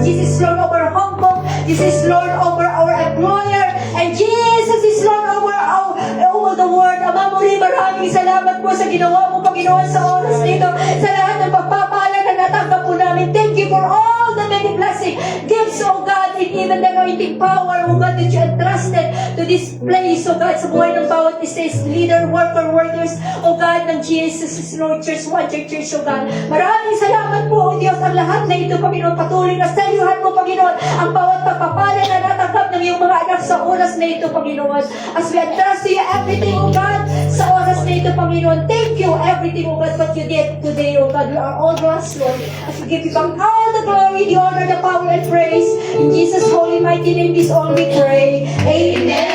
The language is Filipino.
Jesus is Lord over Hong Kong. Jesus is Lord over our employer. And Jesus is Lord over the world. Ama, muli maraming salamat po sa ginawa mo, Panginoon, sa oras nito. Sa lahat ng pagpapala na natanggap po namin. Thank you for all the many blessings, gifts, oh God, and even the anointing power, oh God, that you entrusted to this place, oh God, sa buhay ng bawat isa, leader, workers, oh God, ng Jesus is Lord Church, One Church, oh God. Maraming salamat po, oh Diyos, ang lahat na ito, Panginoon, patuloy na sa iyuhan mo, Panginoon, ang bawat pagpapala na natanggap ng iyong mga anak sa oras na ito, Panginoon. As we entrust to you everything, oh God, sa oras na ito, Panginoon. Thank you, everything, oh God, what you did today, oh God. We are all blessed, Lord. As we give you back all the glory, the honor, the power, and praise. In Jesus' holy, mighty name, this all we pray. Amen.